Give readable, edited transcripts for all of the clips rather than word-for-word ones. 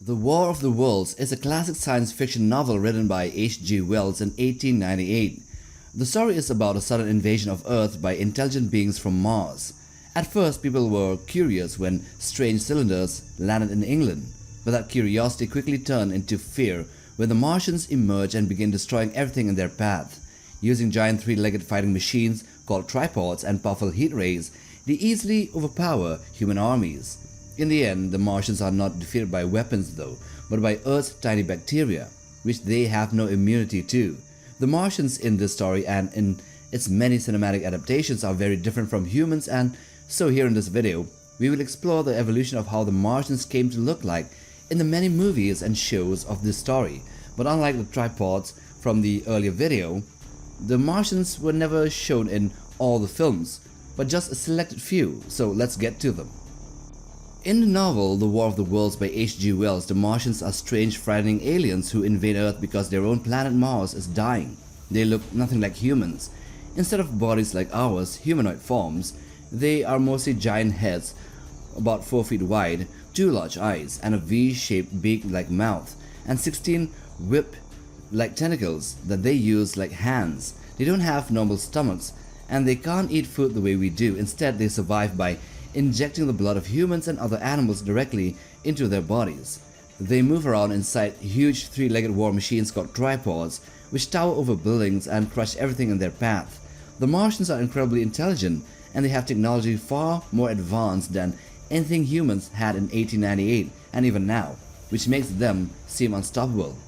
The War of the Worlds is a classic science fiction novel written by H.G. Wells in 1898. The story is about a sudden invasion of Earth by intelligent beings from Mars. At first, people were curious when strange cylinders landed in England, but that curiosity quickly turned into fear when the Martians emerged and began destroying everything in their path. Using giant three-legged fighting machines called tripods and powerful heat rays, they easily overpower human armies. In the end, the Martians are not defeated by weapons though, but by Earth's tiny bacteria, which they have no immunity to. The Martians in this story and in its many cinematic adaptations are very different from humans, and so here in this video, we will explore the evolution of how the Martians came to look like in the many movies and shows of this story. But unlike the tripods from the earlier video, the Martians were never shown in all the films, but just a selected few, so let's get to them. In the novel The War of the Worlds by H.G. Wells, the Martians are strange, frightening aliens who invade Earth because their own planet Mars is dying. They look nothing like humans. Instead of bodies like ours, humanoid forms, they are mostly giant heads, about 4 feet wide, 2 large eyes, and a V-shaped beak-like mouth, and 16 whip-like tentacles that they use like hands. They don't have normal stomachs, and they can't eat food the way we do. Instead, they survive by injecting the blood of humans and other animals directly into their bodies. They move around inside huge three-legged war machines called tripods, which tower over buildings and crush everything in their path. The Martians are incredibly intelligent, and they have technology far more advanced than anything humans had in 1898 and even now, which makes them seem unstoppable.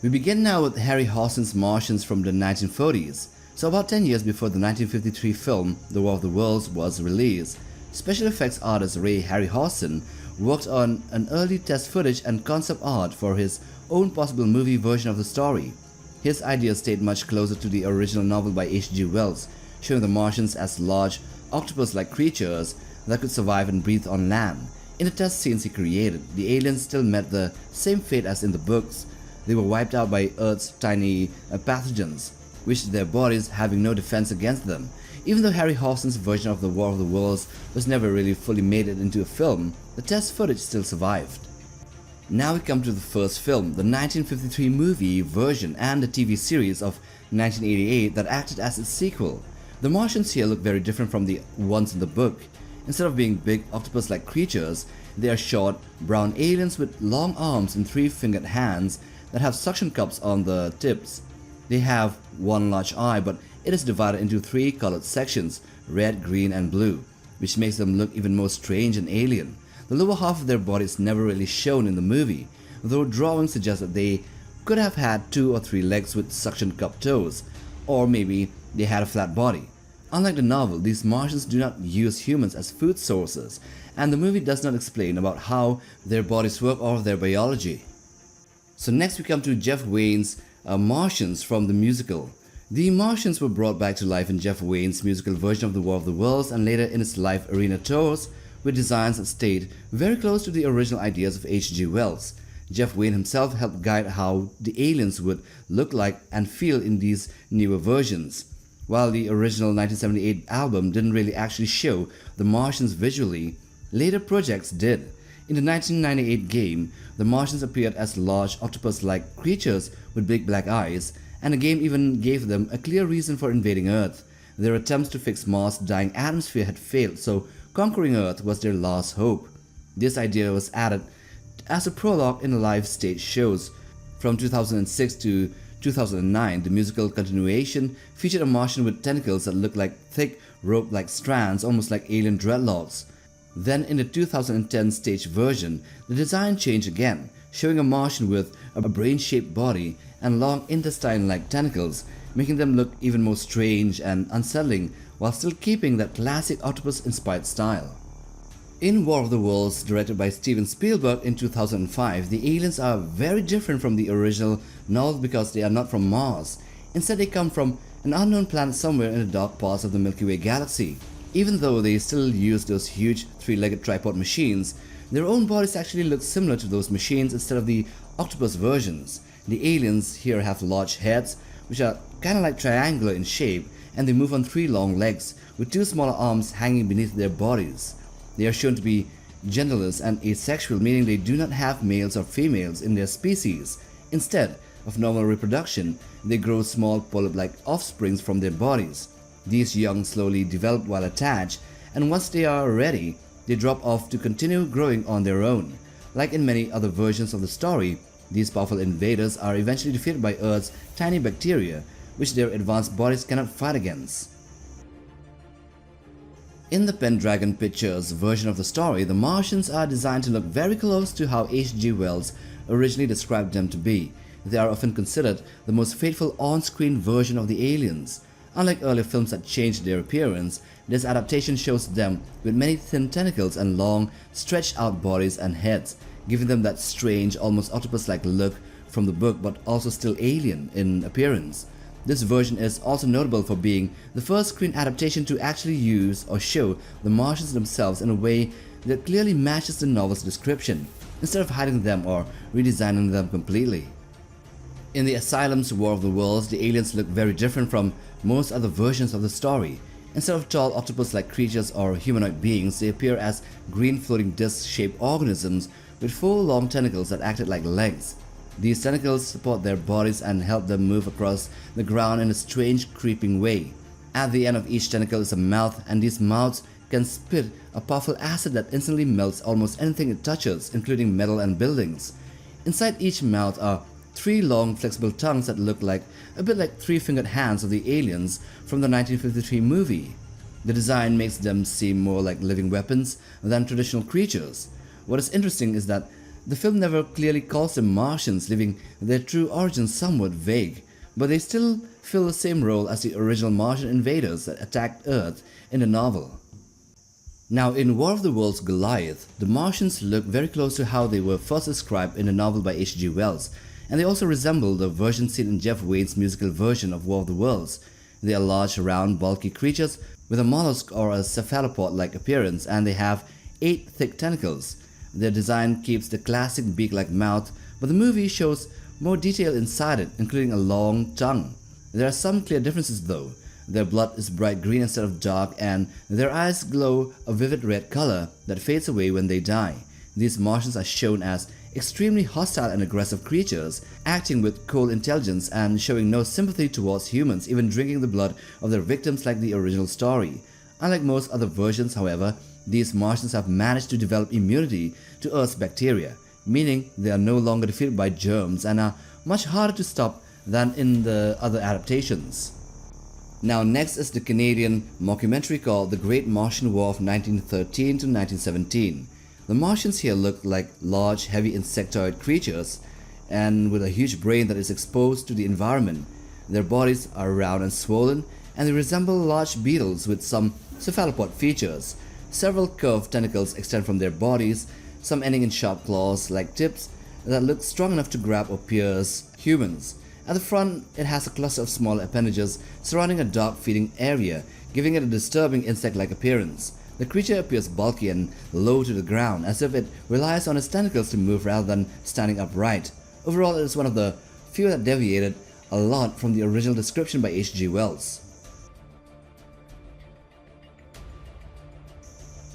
We begin now with Harryhausen's Martians from the 1940s. So about 10 years before the 1953 film The War of the Worlds was released, special effects artist Harryhausen worked on an early test footage and concept art for his own possible movie version of the story. His ideas stayed much closer to the original novel by H.G. Wells, showing the Martians as large, octopus-like creatures that could survive and breathe on land. In the test scenes he created, the aliens still met the same fate as in the books. They were wiped out by Earth's tiny pathogens, which their bodies having no defense against them. Even though Harryhausen's version of The War of the Worlds was never really fully made it into a film, the test footage still survived. Now we come to the first film, the 1953 movie version and the TV series of 1988 that acted as its sequel. The Martians here look very different from the ones in the book. Instead of being big octopus-like creatures, they are short, brown aliens with long arms and 3-fingered hands that have suction cups on the tips. They have one large eye, but it is divided into 3 colored sections, red, green, and blue, which makes them look even more strange and alien. The lower half of their body is never really shown in the movie, though drawings suggest that they could have had 2 or 3 legs with suction cup toes, or maybe they had a flat body. Unlike the novel, these Martians do not use humans as food sources, and the movie does not explain about how their bodies work or their biology. So next we come to Jeff Wayne's Martians from the musical. The Martians were brought back to life in Jeff Wayne's musical version of The War of the Worlds and later in its live arena tours, with designs that stayed very close to the original ideas of H.G. Wells. Jeff Wayne himself helped guide how the aliens would look like and feel in these newer versions. While the original 1978 album didn't really actually show the Martians visually, later projects did. In the 1998 game, the Martians appeared as large octopus-like creatures with big black eyes, and the game even gave them a clear reason for invading Earth. Their attempts to fix Mars' dying atmosphere had failed, so conquering Earth was their last hope. This idea was added as a prologue in the live stage shows. From 2006 to 2009, the musical continuation featured a Martian with tentacles that looked like thick rope-like strands, almost like alien dreadlocks. Then in the 2010 stage version, the design changed again, showing a Martian with a brain-shaped body and long intestine-like tentacles, making them look even more strange and unsettling while still keeping that classic octopus-inspired style. In War of the Worlds, directed by Steven Spielberg in 2005, the aliens are very different from the original novel because they are not from Mars. Instead, they come from an unknown planet somewhere in the dark parts of the Milky Way galaxy. Even though they still use those huge 3-legged tripod machines, their own bodies actually look similar to those machines instead of the octopus versions. The aliens here have large heads, which are kinda like triangular in shape, and they move on 3 long legs, with 2 smaller arms hanging beneath their bodies. They are shown to be genderless, and asexual, meaning they do not have males or females in their species. Instead of normal reproduction, they grow small polyp-like offsprings from their bodies. These young slowly develop while attached, and once they are ready, they drop off to continue growing on their own. Like in many other versions of the story, these powerful invaders are eventually defeated by Earth's tiny bacteria, which their advanced bodies cannot fight against. In the Pendragon Pictures version of the story, the Martians are designed to look very close to how H.G. Wells originally described them to be. They are often considered the most faithful on-screen version of the aliens. Unlike earlier films that changed their appearance, this adaptation shows them with many thin tentacles and long, stretched-out bodies and heads, giving them that strange, almost octopus-like look from the book, but also still alien in appearance. This version is also notable for being the first screen adaptation to actually use or show the Martians themselves in a way that clearly matches the novel's description, instead of hiding them or redesigning them completely. In the Asylum's War of the Worlds, the aliens look very different from most other versions of the story. Instead of tall octopus-like creatures or humanoid beings, they appear as green floating disc-shaped organisms with 4 long tentacles that acted like legs. These tentacles support their bodies and help them move across the ground in a strange, creeping way. At the end of each tentacle is a mouth, and these mouths can spit a powerful acid that instantly melts almost anything it touches, including metal and buildings. Inside each mouth are 3 long, flexible tongues that look a bit like 3-fingered hands of the aliens from the 1953 movie. The design makes them seem more like living weapons than traditional creatures. What is interesting is that the film never clearly calls them Martians, leaving their true origins somewhat vague, but they still fill the same role as the original Martian invaders that attacked Earth in the novel. Now, in War of the Worlds Goliath, the Martians look very close to how they were first described in the novel by H.G. Wells, and they also resemble the version seen in Jeff Wayne's musical version of War of the Worlds. They are large, round, bulky creatures with a mollusk or a cephalopod-like appearance, and they have 8 thick tentacles. Their design keeps the classic beak-like mouth, but the movie shows more detail inside it, including a long tongue. There are some clear differences though. Their blood is bright green instead of dark, and their eyes glow a vivid red color that fades away when they die. These Martians are shown as extremely hostile and aggressive creatures, acting with cold intelligence and showing no sympathy towards humans, even drinking the blood of their victims like the original story. Unlike most other versions, however, these Martians have managed to develop immunity to Earth's bacteria, meaning they are no longer defeated by germs and are much harder to stop than in the other adaptations. Now next is the Canadian mockumentary called The Great Martian War of 1913 to 1917. The Martians here look like large, heavy insectoid creatures and with a huge brain that is exposed to the environment. Their bodies are round and swollen, and they resemble large beetles with some cephalopod features. Several curved tentacles extend from their bodies, some ending in sharp claws-like tips that look strong enough to grab or pierce humans. At the front, it has a cluster of small appendages surrounding a dark feeding area, giving it a disturbing insect-like appearance. The creature appears bulky and low to the ground, as if it relies on its tentacles to move rather than standing upright. Overall, it is one of the few that deviated a lot from the original description by H.G. Wells.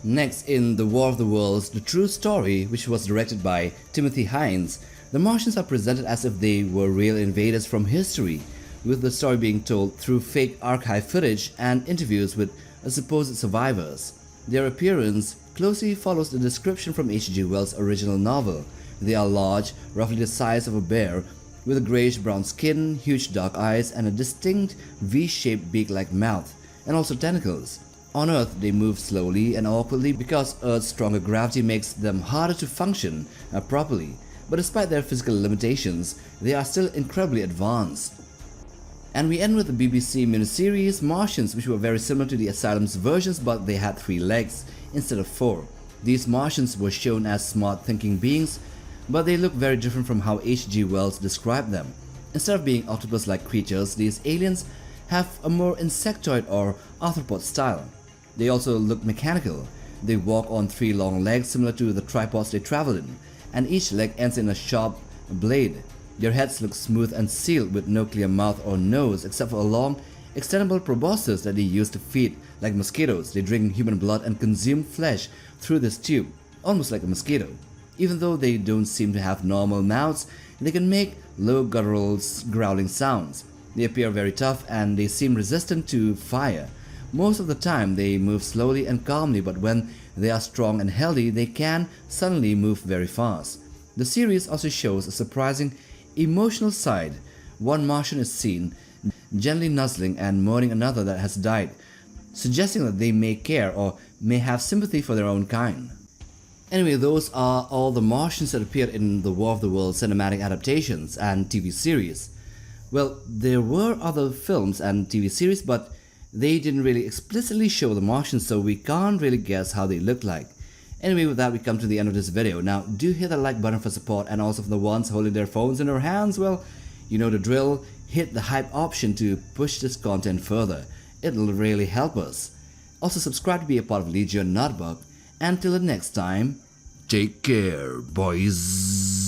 Next, in The War of the Worlds, the true story, which was directed by Timothy Hines, the Martians are presented as if they were real invaders from history, with the story being told through fake archive footage and interviews with supposed survivors. Their appearance closely follows the description from H.G. Wells' original novel. They are large, roughly the size of a bear, with a grayish-brown skin, huge dark eyes, and a distinct V-shaped beak-like mouth, and also tentacles. On Earth, they move slowly and awkwardly because Earth's stronger gravity makes them harder to function properly. But despite their physical limitations, they are still incredibly advanced. And we end with the BBC miniseries Martians, which were very similar to the Asylum's versions, but they had 3 legs instead of 4. These Martians were shown as smart thinking beings, but they look very different from how H.G. Wells described them. Instead of being octopus-like creatures, these aliens have a more insectoid or arthropod style. They also look mechanical. They walk on 3 long legs similar to the tripods they travel in, and each leg ends in a sharp blade. Their heads look smooth and sealed with no clear mouth or nose except for a long, extendable proboscis that they use to feed like mosquitoes. They drink human blood and consume flesh through this tube. almost like a mosquito. Even though they don't seem to have normal mouths, they can make low guttural growling sounds. They appear very tough and they seem resistant to fire. Most of the time they move slowly and calmly, but when they are strong and healthy, they can suddenly move very fast. The series also shows a surprising emotional side. One Martian is seen gently nuzzling and mourning another that has died, suggesting that they may care or may have sympathy for their own kind. Anyway, those are all the Martians that appeared in the War of the Worlds cinematic adaptations and TV series. Well, there were other films and TV series, but they didn't really explicitly show the Martians, so we can't really guess how they look like. Anyway, with that we come to the end of this video. Now, do hit the like button for support, and also for the ones holding their phones in their hands, well, you know the drill. Hit the hype option to push this content further. It'll really help us. Also subscribe to be a part of Legion Notebook. Until the next time, take care, boys.